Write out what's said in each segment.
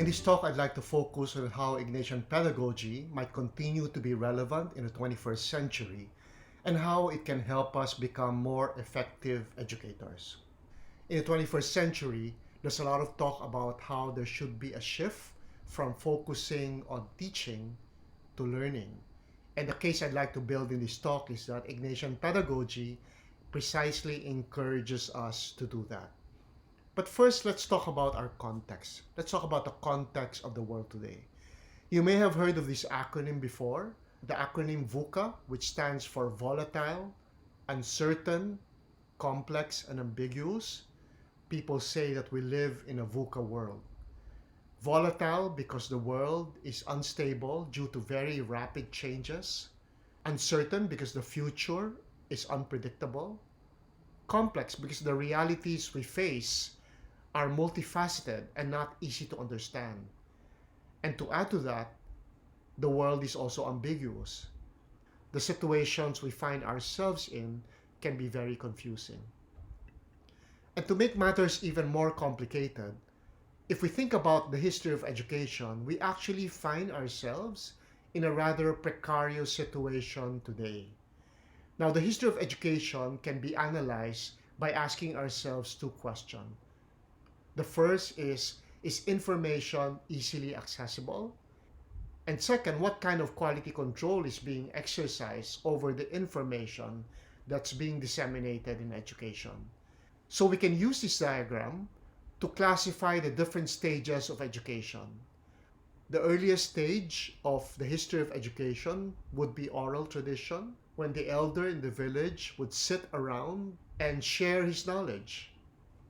this talk, I'd like to focus on how Ignatian pedagogy might continue to be relevant in the 21st century and how it can help us become more effective educators. In the 21st century, there's a lot of talk about how there should be a shift from focusing on teaching to learning. And the case I'd like to build in this talk is that Ignatian pedagogy precisely encourages us to do that. But first, let's talk about our context. Let's talk about the context of the world today. You may have heard of this acronym before, the acronym VUCA, which stands for volatile, uncertain, complex, and ambiguous. People say that we live in a VUCA world. Volatile because the world is unstable due to very rapid changes. Uncertain because the future is unpredictable. Complex because the realities we face are multifaceted and not easy to understand. And to add to that, the world is also ambiguous. The situations we find ourselves in can be very confusing. And to make matters even more complicated, if we think about the history of education, we actually find ourselves in a rather precarious situation today. Now, the history of education can be analyzed by asking ourselves two questions. The first is information easily accessible? And second, what kind of quality control is being exercised over the information that's being disseminated in education? So we can use this diagram to classify the different stages of education. The earliest stage of the history of education would be oral tradition, when the elder in the village would sit around and share his knowledge.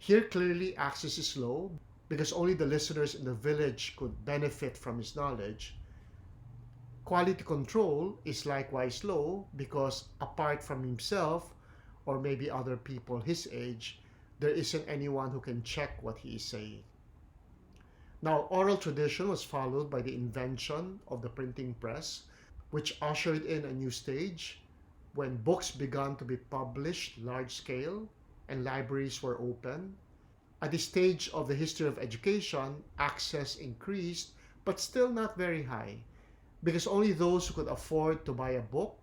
Here clearly access is low because only the listeners in the village could benefit from his knowledge. Quality control is likewise low because apart from himself or maybe other people his age, there isn't anyone who can check what he is saying. Now, oral tradition was followed by the invention of the printing press, which ushered in a new stage when books began to be published large scale and libraries were open. At this stage of the history of education, access increased, but still not very high, because only those who could afford to buy a book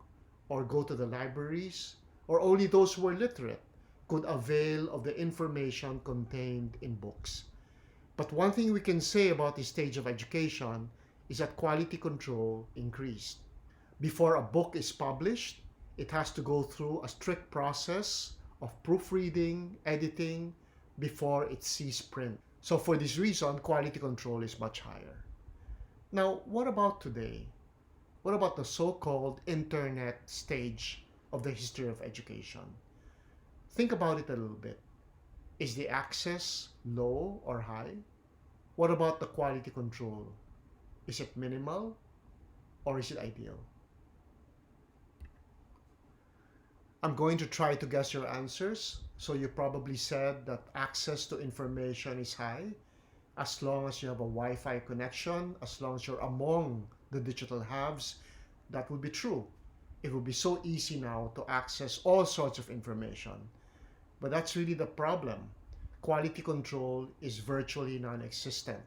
or go to the libraries, or only those who were literate, could avail of the information contained in books. But one thing we can say about this stage of education is that quality control increased. Before a book is published, it has to go through a strict process of proofreading, editing, before it sees print. So for this reason, quality control is much higher. Now, what about today? What about the so-called internet stage of the history of education? Think about it a little bit. Is the access low or high? What about the quality control? Is it minimal or is it ideal? I'm going to try to guess your answers. So you probably said that access to information is high as long as you have a Wi-Fi connection, as long as you're among the digital haves. That would be true. It would be so easy now to access all sorts of information. But that's really the problem. Quality control is virtually non-existent.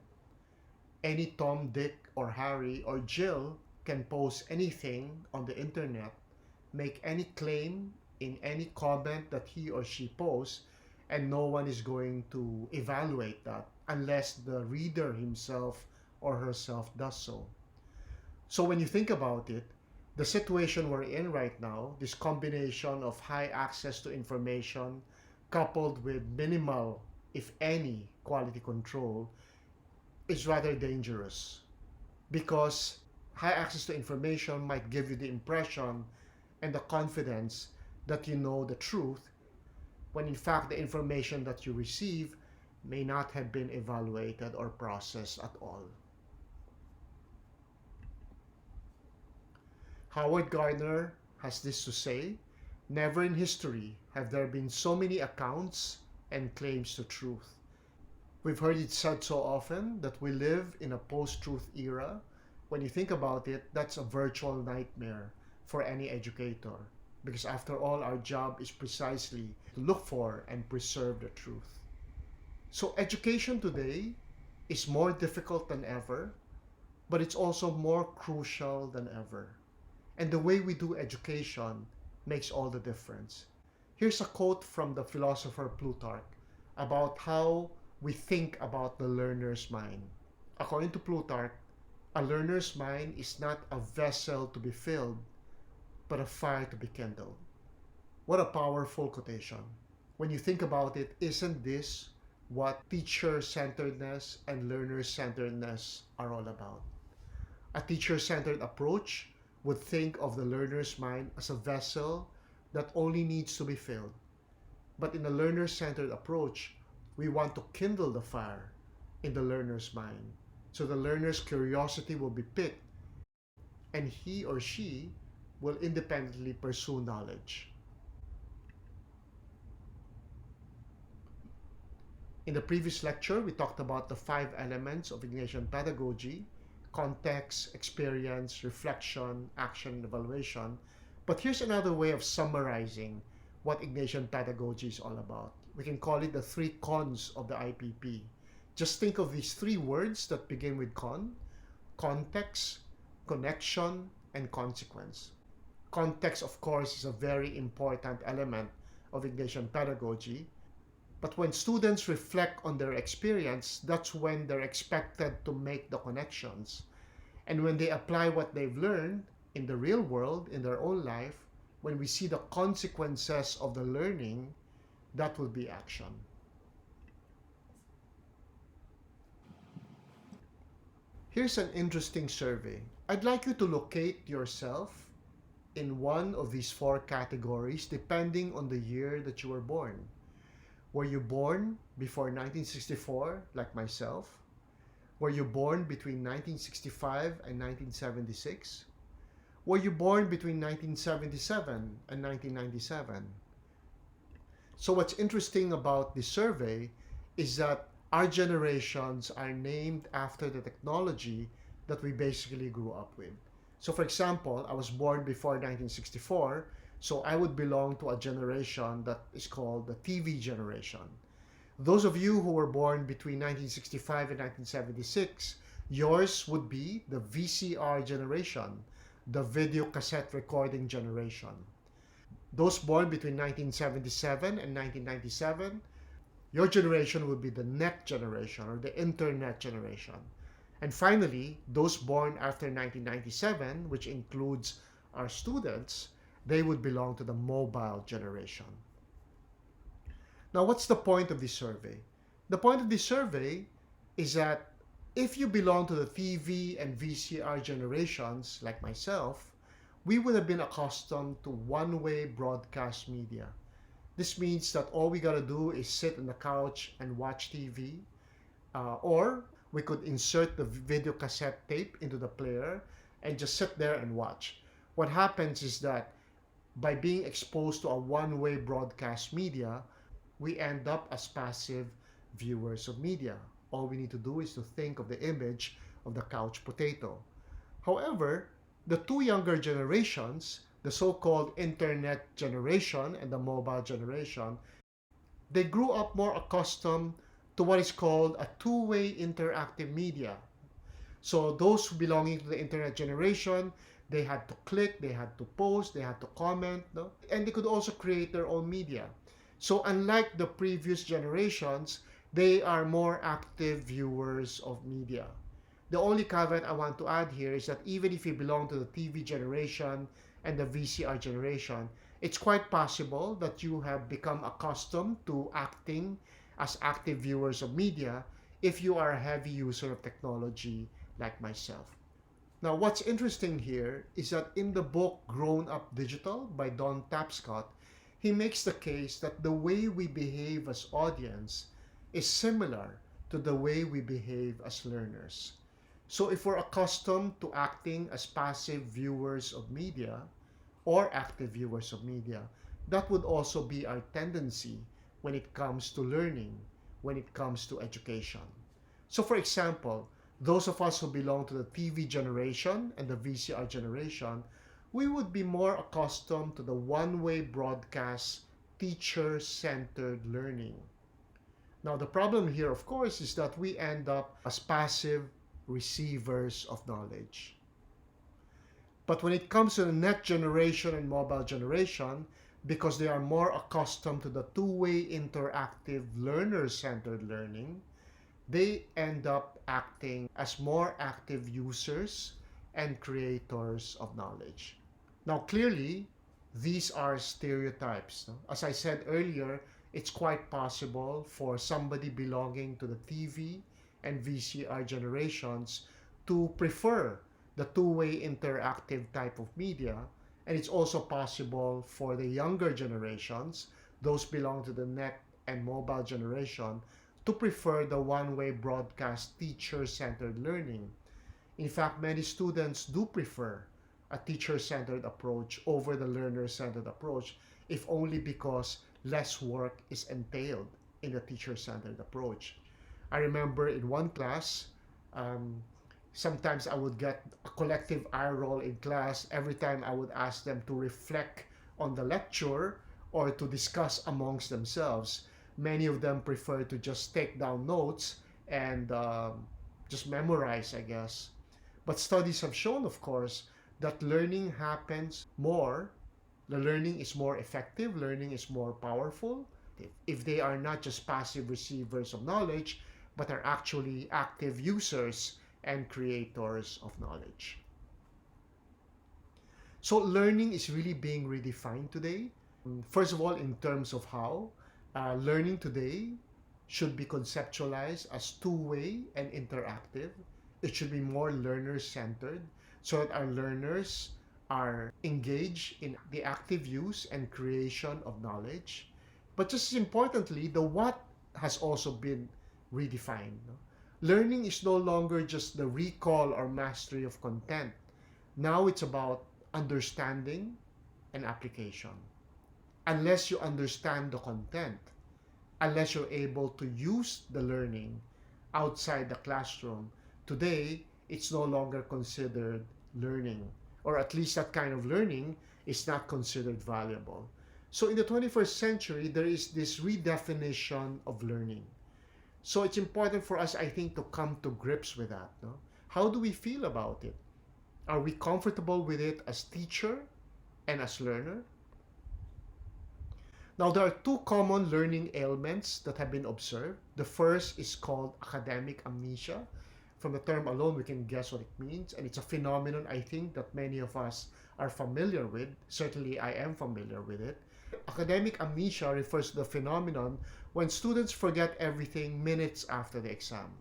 Any Tom, Dick, or Harry, or Jill can post anything on the internet, make any claim in any comment that he or she posts, and no one is going to evaluate that unless the reader himself or herself does so. So when you think about it, the situation we're in right now, this combination of high access to information coupled with minimal, if any, quality control, is rather dangerous because high access to information might give you the impression and the confidence that you know the truth, when in fact the information that you receive may not have been evaluated or processed at all. Howard Gardner has this to say: never in history have there been so many accounts and claims to truth. We've heard it said so often that we live in a post-truth era. When you think about it, that's a virtual nightmare for any educator, because after all, our job is precisely to look for and preserve the truth. So education today is more difficult than ever, but it's also more crucial than ever. And the way we do education makes all the difference. Here's a quote from the philosopher Plutarch about how we think about the learner's mind. According to Plutarch, a learner's mind is not a vessel to be filled, but a fire to be kindled. What a powerful quotation. When you think about it, isn't this what teacher centeredness and learner centeredness are all about? A teacher centered approach would think of the learner's mind as a vessel that only needs to be filled. But in a learner centered approach, we want to kindle the fire in the learner's mind so the learner's curiosity will be piqued and he or she will independently pursue knowledge. In the previous lecture, we talked about the 5 elements of Ignatian pedagogy: context, experience, reflection, action, and evaluation. But here's another way of summarizing what Ignatian pedagogy is all about. We can call it the 3 cons of the IPP. Just think of these 3 words that begin with con: context, connection, and consequence. Context, of course, is a very important element of Ignatian pedagogy. But when students reflect on their experience, that's when they're expected to make the connections. And when they apply what they've learned in the real world, in their own life, when we see the consequences of the learning, that will be action. Here's an interesting survey. I'd like you to locate yourself in one of these 4 categories depending on the year that you were born. Were you born before 1964, like myself? Were you born between 1965 and 1976? Were you born between 1977 and 1997? So what's interesting about this survey is that our generations are named after the technology that we basically grew up with. So for example, I was born before 1964, so I would belong to a generation that is called the TV generation. Those of you who were born between 1965 and 1976, yours would be the VCR generation, the video cassette recording generation. Those born between 1977 and 1997, your generation would be the net generation or the internet generation. And finally, those born after 1997, which includes our students, they would belong to the mobile generation. Now, what's the point of this survey? The point of this survey is that if you belong to the TV and VCR generations, like myself, we would have been accustomed to one-way broadcast media. This means that all we gotta do is sit on the couch and watch TV, or we could insert the video cassette tape into the player and just sit there and watch. What happens is that by being exposed to a one-way broadcast media, we end up as passive viewers of media. All we need to do is to think of the image of the couch potato. However, the 2 younger generations, the so-called internet generation and the mobile generation, they grew up more accustomed to what is called a two-way interactive media. So those belonging to the internet generation, they had to click, they had to post, they had to comment, no? And they could also create their own media. So unlike the previous generations, they are more active viewers of media. The only caveat I want to add here is that even if you belong to the TV generation and the VCR generation, it's quite possible that you have become accustomed to acting as active viewers of media if you are a heavy user of technology like myself. Now, what's interesting here is that in the book Grown Up Digital by Don Tapscott, he makes the case that the way we behave as audience is similar to the way we behave as learners. So if we're accustomed to acting as passive viewers of media or active viewers of media, that would also be our tendency when it comes to learning, when it comes to education. So for example, those of us who belong to the TV generation and the VCR generation, we would be more accustomed to the one-way broadcast teacher-centered learning. Now, the problem here, of course, is that we end up as passive receivers of knowledge. But when it comes to the net generation and mobile generation, because they are more accustomed to the two-way interactive learner-centered learning, they end up acting as more active users and creators of knowledge. Now, clearly, these are stereotypes. No? As I said earlier, it's quite possible for somebody belonging to the TV and VCR generations to prefer the two-way interactive type of media. And it's also possible for the younger generations, those belong to the net and mobile generation, to prefer the one-way broadcast teacher-centered learning. In fact, many students do prefer a teacher-centered approach over the learner-centered approach, if only because less work is entailed in the teacher-centered approach. I remember in one class, um, sometimes I would get a collective eye roll in class every time I would ask them to reflect on the lecture or to discuss amongst themselves. Many of them prefer to just take down notes and just memorize, I guess. But studies have shown, of course, that learning happens more, the learning is more effective, learning is more powerful if they are not just passive receivers of knowledge, but are actually active users and creators of knowledge. So learning is really being redefined today. First of all, in terms of how learning today should be conceptualized as two-way and interactive. It should be more learner-centered so that our learners are engaged in the active use and creation of knowledge. But just as importantly, the what has also been redefined. No? Learning is no longer just the recall or mastery of content. Now it's about understanding and application. Unless you understand the content, unless you're able to use the learning outside the classroom, today it's no longer considered learning, or at least that kind of learning is not considered valuable. So in the 21st century, there is this redefinition of learning. So it's important for us, I think, to come to grips with that. No? How do we feel about it? Are we comfortable with it as teacher and as learner? Now, there are two common learning ailments that have been observed. The first is called academic amnesia. From the term alone, we can guess what it means. And it's a phenomenon, I think, that many of us are familiar with. Certainly, I am familiar with it. Academic amnesia refers to the phenomenon when students forget everything minutes after the exam.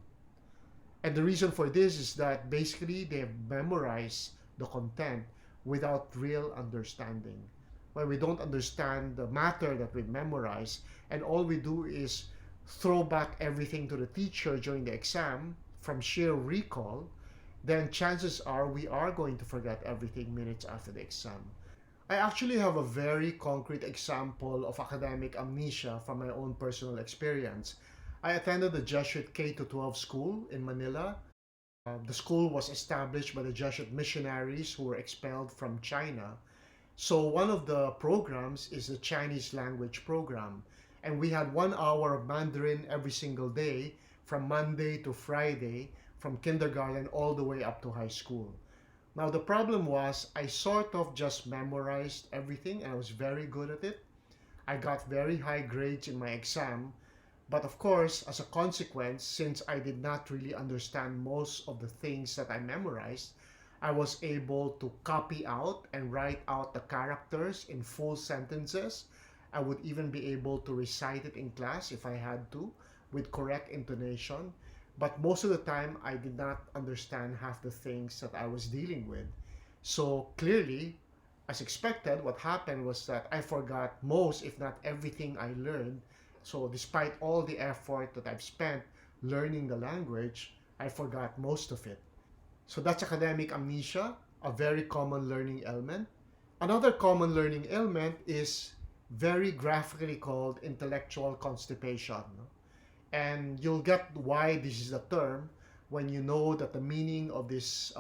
And the reason for this is that basically they have memorized the content without real understanding. When we don't understand the matter that we memorize, and all we do is throw back everything to the teacher during the exam from sheer recall, then chances are we are going to forget everything minutes after the exam. I actually have a very concrete example of academic amnesia from my own personal experience. I attended the Jesuit K-12 school in Manila. The school was established by the Jesuit missionaries who were expelled from China. So one of the programs is the Chinese language program. And we had 1 hour of Mandarin every single day from Monday to Friday, from kindergarten all the way up to high school. Now the problem was I sort of just memorized everything and I was very good at it. I got very high grades in my exam. But of course, as a consequence, since I did not really understand most of the things that I memorized, I was able to copy out and write out the characters in full sentences. I would even be able to recite it in class if I had to, with correct intonation. But most of the time, I did not understand half the things that I was dealing with. So clearly, as expected, what happened was that I forgot most, if not everything I learned. So despite all the effort that I've spent learning the language, I forgot most of it. So that's academic amnesia, a very common learning ailment. Another common learning ailment is very graphically called intellectual constipation. And you'll get why this is a term when you know that the meaning of this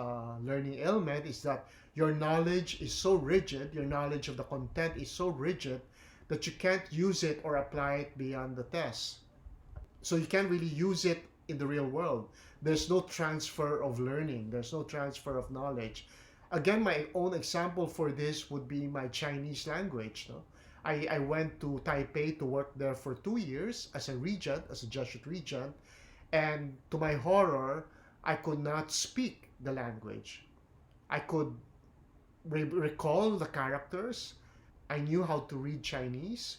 learning ailment is that your knowledge is so rigid, your knowledge of the content is so rigid that you can't use it or apply it beyond the test. So you can't really use it in the real world. There's no transfer of learning, there's no transfer of knowledge. Again, my own example for this would be my Chinese language. No? I went to Taipei to work there for 2 years as a regent, as a Jesuit regent, and to my horror, I could not speak the language. I could recall the characters. I knew how to read Chinese,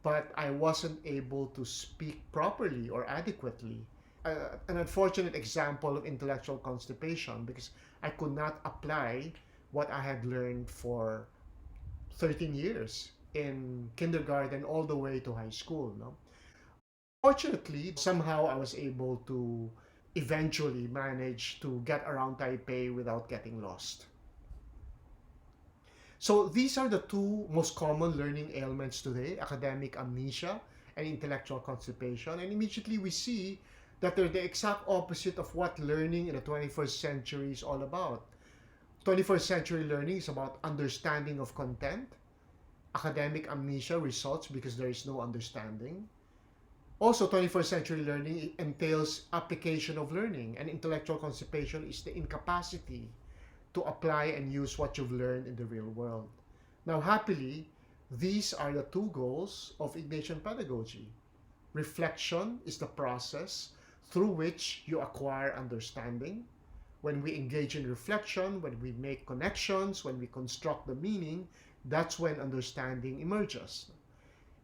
but I wasn't able to speak properly or adequately. An unfortunate example of intellectual constipation because I could not apply what I had learned for 13 years in kindergarten all the way to high school. No? Fortunately, somehow I was able to eventually manage to get around Taipei without getting lost. So these are the two most common learning ailments today, academic amnesia and intellectual constipation. And immediately we see that they're the exact opposite of what learning in the 21st century is all about. 21st century learning is about understanding of content. Academic amnesia results because there is no understanding. Also, 21st century learning entails application of learning, and intellectual constipation is the incapacity to apply and use what you've learned in the real world. Now, happily, these are the two goals of Ignatian pedagogy. Reflection is the process through which you acquire understanding. When we engage in reflection, when we make connections, when we construct the meaning, that's when understanding emerges.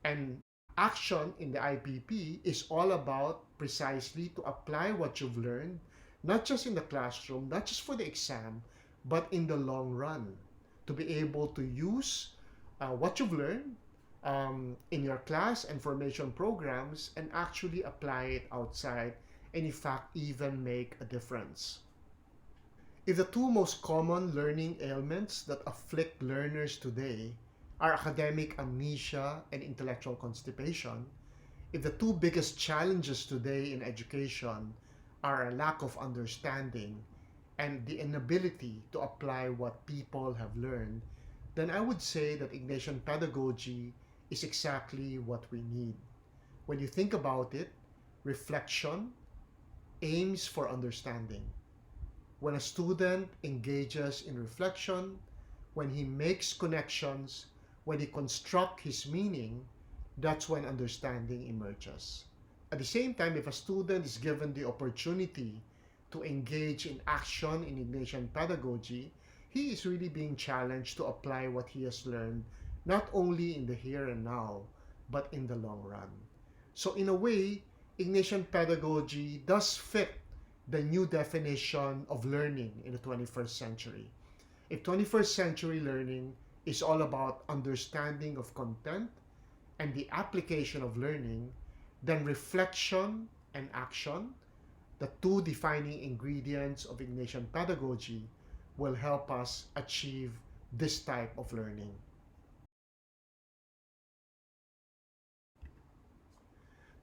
And action in the IPP is all about precisely to apply what you've learned, not just in the classroom, not just for the exam, but in the long run, to be able to use what you've learned in your class and formation programs and actually apply it outside and, in fact, even make a difference. If the two most common learning ailments that afflict learners today are academic amnesia and intellectual constipation, if the two biggest challenges today in education are a lack of understanding and the inability to apply what people have learned, then I would say that Ignatian pedagogy is exactly what we need. When you think about it, reflection aims for understanding. When a student engages in reflection, when he makes connections, when he constructs his meaning, that's when understanding emerges. At the same time, if a student is given the opportunity to engage in action in Ignatian pedagogy, he is really being challenged to apply what he has learned, not only in the here and now, but in the long run. So, in a way, Ignatian pedagogy does fit the new definition of learning in the 21st century. If 21st century learning is all about understanding of content and the application of learning, then reflection and action, the two defining ingredients of Ignatian pedagogy, will help us achieve this type of learning.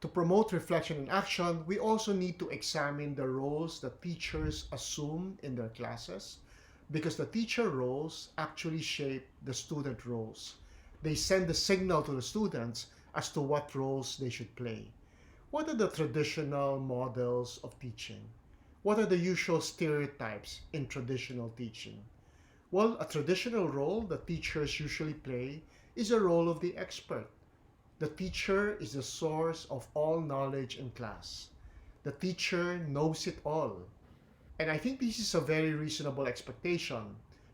To promote reflection and action, we also need to examine the roles that teachers assume in their classes because the teacher roles actually shape the student roles. They send the signal to the students as to what roles they should play. What are the traditional models of teaching? What are the usual stereotypes in traditional teaching? Well, a traditional role that teachers usually play is a role of the expert. The teacher is the source of all knowledge in class. The teacher knows it all. And I think this is a very reasonable expectation.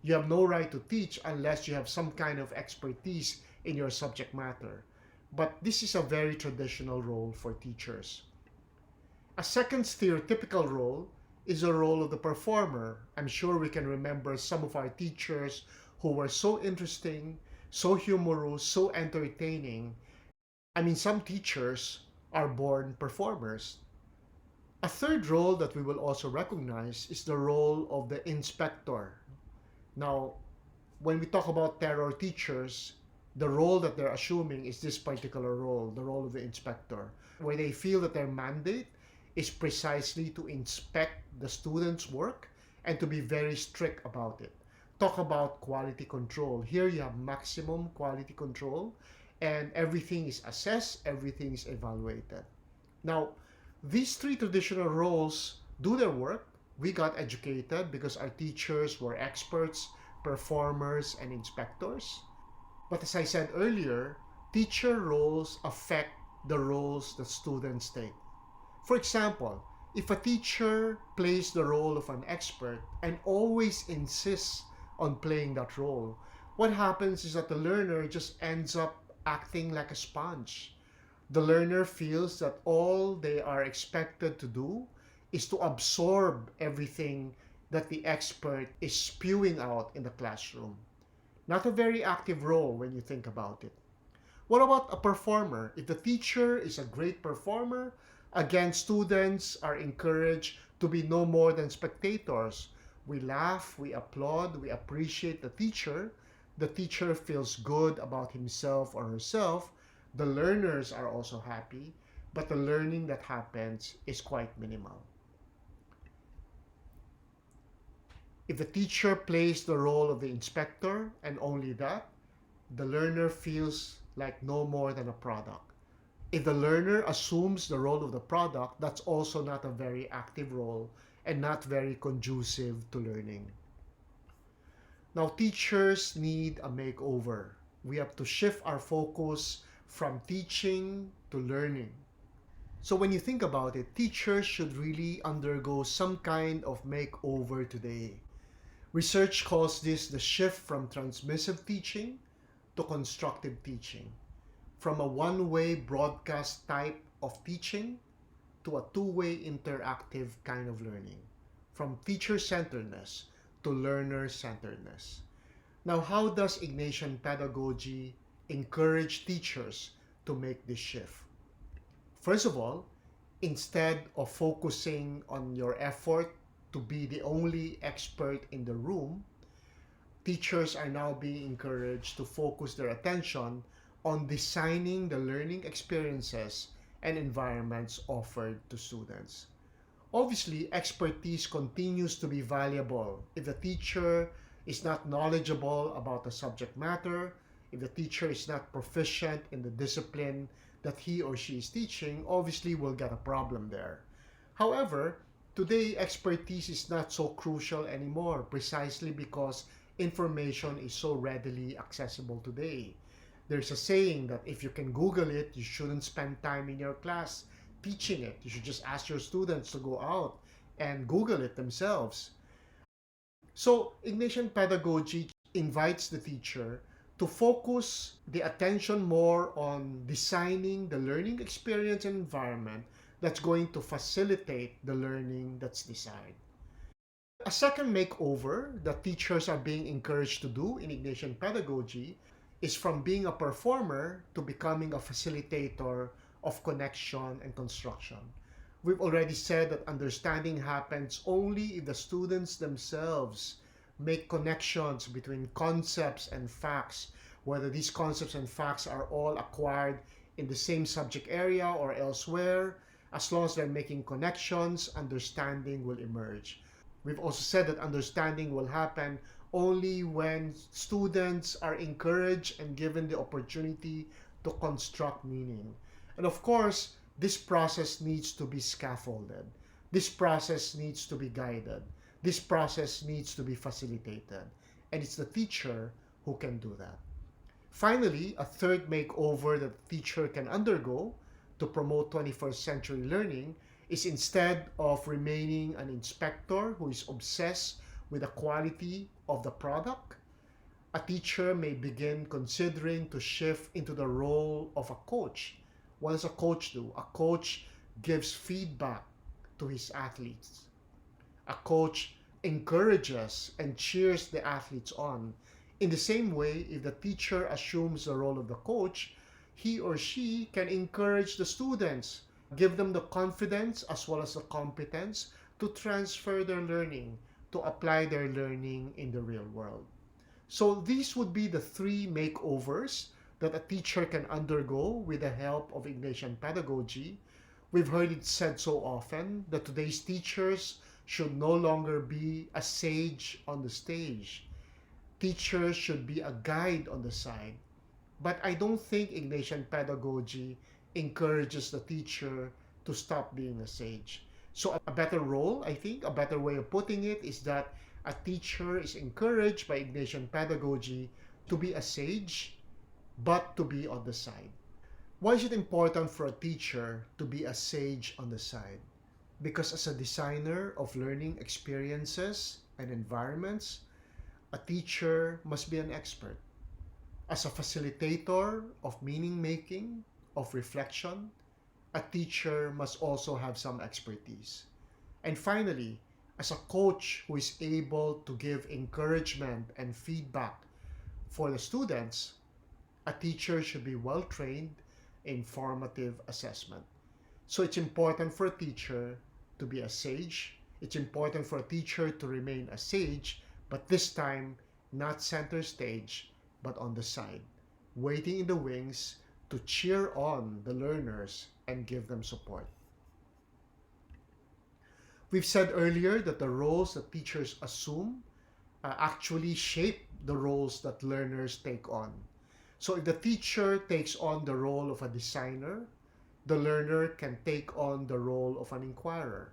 You have no right to teach unless you have some kind of expertise in your subject matter. But this is a very traditional role for teachers. A second stereotypical role is the role of the performer. I'm sure we can remember some of our teachers who were so interesting, so humorous, so entertaining. I mean, some teachers are born performers. A third role that we will also recognize is the role of the inspector. Now, when we talk about terror teachers, the role that they're assuming is this particular role, the role of the inspector, where they feel that their mandate is precisely to inspect the students' work and to be very strict about it. Talk about quality control. Here you have maximum quality control and everything is assessed, everything is evaluated. Now, These three traditional roles do their work. We got educated because our teachers were experts, performers, and inspectors. But as I said earlier, teacher roles affect the roles that students take. For example, if a teacher plays the role of an expert and always insists on playing that role, what happens is that the learner just ends up acting like a sponge. The learner feels that all they are expected to do is to absorb everything that the expert is spewing out in the classroom. Not a very active role when you think about it. What about a performer? If the teacher is a great performer, again, students are encouraged to be no more than spectators. We laugh, we applaud, we appreciate the teacher. The teacher feels good about himself or herself. The learners are also happy, but the learning that happens is quite minimal. If the teacher plays the role of the inspector and only that, the learner feels like no more than a product. If the learner assumes the role of the product, that's also not a very active role and not very conducive to learning. Now, teachers need a makeover. We have to shift our focus from teaching to learning. So, when you think about it, teachers should really undergo some kind of makeover today. Research calls this the shift from transmissive teaching to constructive teaching, from a one-way broadcast type of teaching to a two-way interactive kind of learning, from teacher-centeredness to learner-centeredness. Now, how does Ignatian pedagogy encourage teachers to make this shift? First of all, instead of focusing on your effort to be the only expert in the room, teachers are now being encouraged to focus their attention on designing the learning experiences and environments offered to students. Obviously, expertise continues to be valuable. If the teacher is not knowledgeable about the subject matter, if the teacher is not proficient in the discipline that he or she is teaching, obviously we'll get a problem there. However, today expertise is not so crucial anymore precisely because information is so readily accessible today. There's a saying that if you can Google it, you shouldn't spend time in your class teaching it. You should just ask your students to go out and Google it themselves. So, Ignatian pedagogy invites the teacher to focus the attention more on designing the learning experience and environment that's going to facilitate the learning that's desired. A second makeover that teachers are being encouraged to do in Ignatian pedagogy is from being a performer to becoming a facilitator of connection and construction. We've already said that understanding happens only if the students themselves make connections between concepts and facts, whether these concepts and facts are all acquired in the same subject area or elsewhere. As long as they're making connections, understanding will emerge. We've also said that understanding will happen only when students are encouraged and given the opportunity to construct meaning. And of course, this process needs to be scaffolded. This process needs to be guided. This process needs to be facilitated. And it's the teacher who can do that. Finally, a third makeover that the teacher can undergo to promote 21st century learning is instead of remaining an inspector who is obsessed with the quality of the product, a teacher may begin considering to shift into the role of a coach. What does a coach do? A coach gives feedback to his athletes. A coach encourages and cheers the athletes on. In the same way, if the teacher assumes the role of the coach, he or she can encourage the students, give them the confidence as well as the competence to transfer their learning, to apply their learning in the real world. So these would be the three makeovers that a teacher can undergo with the help of Ignatian pedagogy. We've heard it said so often that today's teachers should no longer be a sage on the stage. Teachers should be a guide on the side. But I don't think Ignatian pedagogy encourages the teacher to stop being a sage. So a better role, I think, a better way of putting it is that a teacher is encouraged by Ignatian pedagogy to be a sage, but to be on the side. Why is it important for a teacher to be a sage on the side? Because as a designer of learning experiences and environments, a teacher must be an expert. As a facilitator of meaning making, of reflection, a teacher must also have some expertise. And finally, as a coach who is able to give encouragement and feedback for the students, a teacher should be well trained in formative assessment. So it's important for a teacher to be a sage. It's important for a teacher to remain a sage, but this time not center stage, but on the side, waiting in the wings to cheer on the learners and give them support. We've said earlier that the roles that teachers assume actually shape the roles that learners take on. So if the teacher takes on the role of a designer, the learner can take on the role of an inquirer.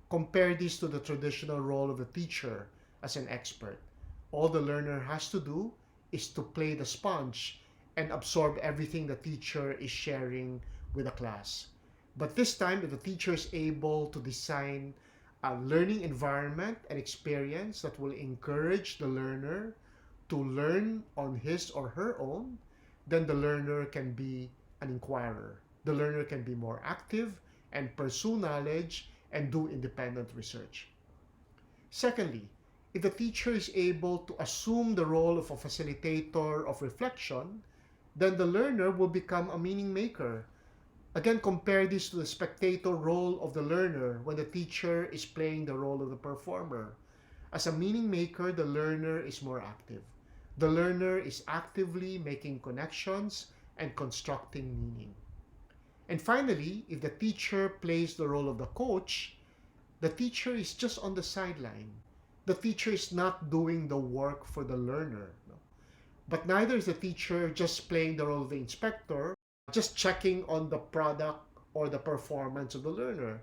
Compare this to the traditional role of the teacher as an expert. All the learner has to do is to play the sponge and absorb everything the teacher is sharing with the class. But this time, if the teacher is able to design a learning environment and experience that will encourage the learner to learn on his or her own, then the learner can be an inquirer. The learner can be more active and pursue knowledge and do independent research. Secondly, if the teacher is able to assume the role of a facilitator of reflection, then the learner will become a meaning maker. Again, compare this to the spectator role of the learner when the teacher is playing the role of the performer. As a meaning maker, the learner is more active. The learner is actively making connections and constructing meaning. And finally, if the teacher plays the role of the coach, the teacher is just on the sideline. The teacher is not doing the work for the learner. No? But neither is the teacher just playing the role of the inspector, just checking on the product or the performance of the learner.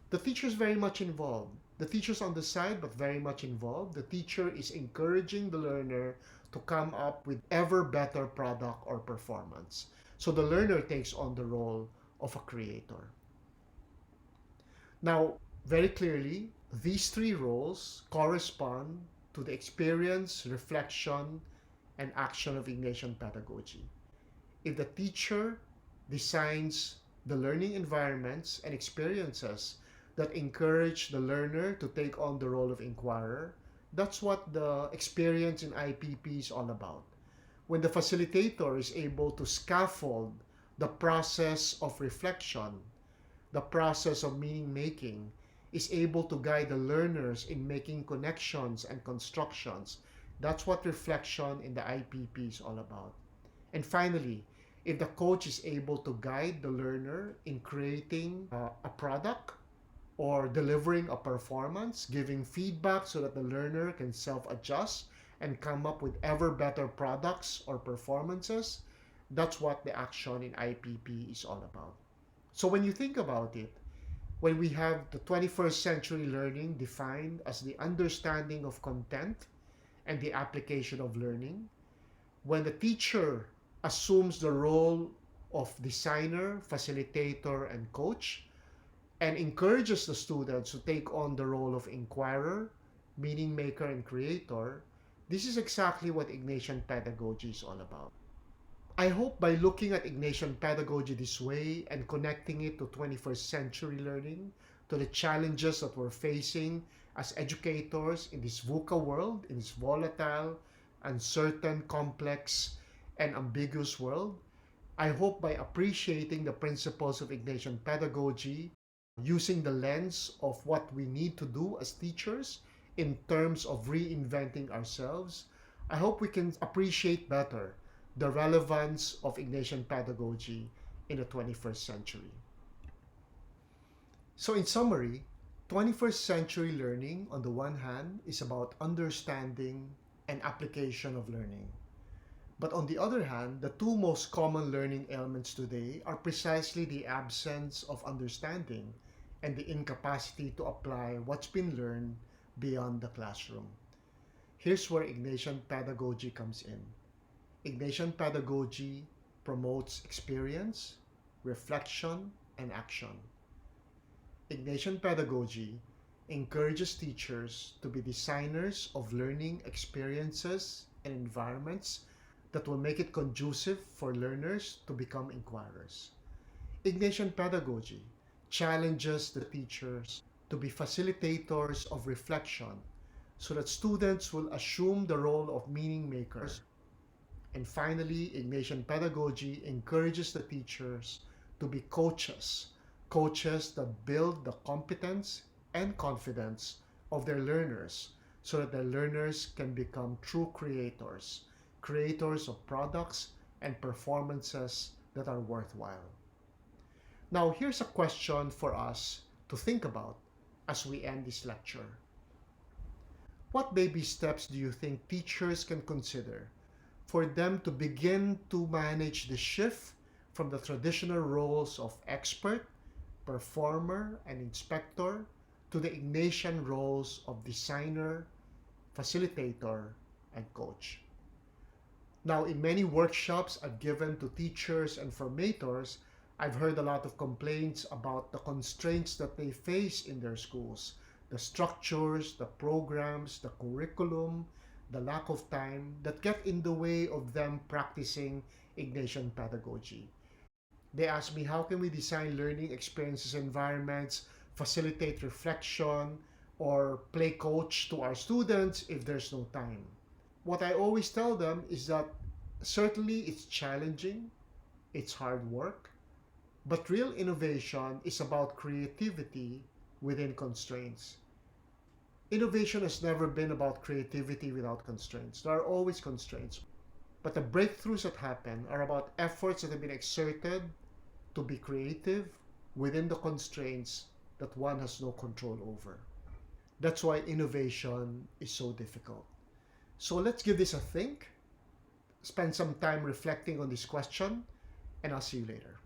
The teacher is very much involved. The teacher's on the side, but very much involved. The teacher is encouraging the learner to come up with ever better product or performance. So the learner takes on the role of a creator. Now, very clearly, these three roles correspond to the experience, reflection, and action of Ignatian pedagogy. If the teacher designs the learning environments and experiences that encourage the learner to take on the role of inquirer, that's what the experience in IPP is all about. When the facilitator is able to scaffold the process of reflection, the process of meaning making, is able to guide the learners in making connections and constructions, that's what reflection in the IPP is all about. And finally, if the coach is able to guide the learner in creating a product or delivering a performance, giving feedback so that the learner can self-adjust and come up with ever better products or performances, that's what the action in IPP is all about. So when you think about it, when we have the 21st century learning defined as the understanding of content and the application of learning, when the teacher assumes the role of designer, facilitator, and coach, and encourages the students to take on the role of inquirer, meaning maker, and creator, this is exactly what Ignatian pedagogy is all about. I hope by looking at Ignatian pedagogy this way and connecting it to 21st century learning, to the challenges that we're facing as educators in this VUCA world, in this volatile, uncertain, complex, and ambiguous world, I hope by appreciating the principles of Ignatian pedagogy, using the lens of what we need to do as teachers in terms of reinventing ourselves, I hope we can appreciate better the relevance of Ignatian pedagogy in the 21st century. So in summary, 21st century learning, on the one hand, is about understanding and application of learning. But on the other hand, the two most common learning ailments today are precisely the absence of understanding and the incapacity to apply what's been learned beyond the classroom. Here's where Ignatian pedagogy comes in. Ignatian pedagogy promotes experience, reflection, and action. Ignatian pedagogy encourages teachers to be designers of learning experiences and environments that will make it conducive for learners to become inquirers. Ignatian pedagogy challenges the teachers to be facilitators of reflection so that students will assume the role of meaning makers. And finally, Ignatian pedagogy encourages the teachers to be coaches, coaches that build the competence and confidence of their learners so that their learners can become true creators, creators of products and performances that are worthwhile. Now, here's a question for us to think about as we end this lecture. What baby steps do you think teachers can consider for them to begin to manage the shift from the traditional roles of expert, performer, and inspector to the Ignatian roles of designer, facilitator, and coach? Now, in many workshops I've given to teachers and formators, I've heard a lot of complaints about the constraints that they face in their schools, the structures, the programs, the curriculum, the lack of time that get in the way of them practicing Ignatian pedagogy. They ask me, how can we design learning experiences environments, facilitate reflection, or play coach to our students if there's no time? What I always tell them is that certainly it's challenging, it's hard work, but real innovation is about creativity within constraints. Innovation has never been about creativity without constraints. There are always constraints. But the breakthroughs that happen are about efforts that have been exerted to be creative within the constraints that one has no control over. That's why innovation is so difficult. So let's give this a think, spend some time reflecting on this question, and I'll see you later.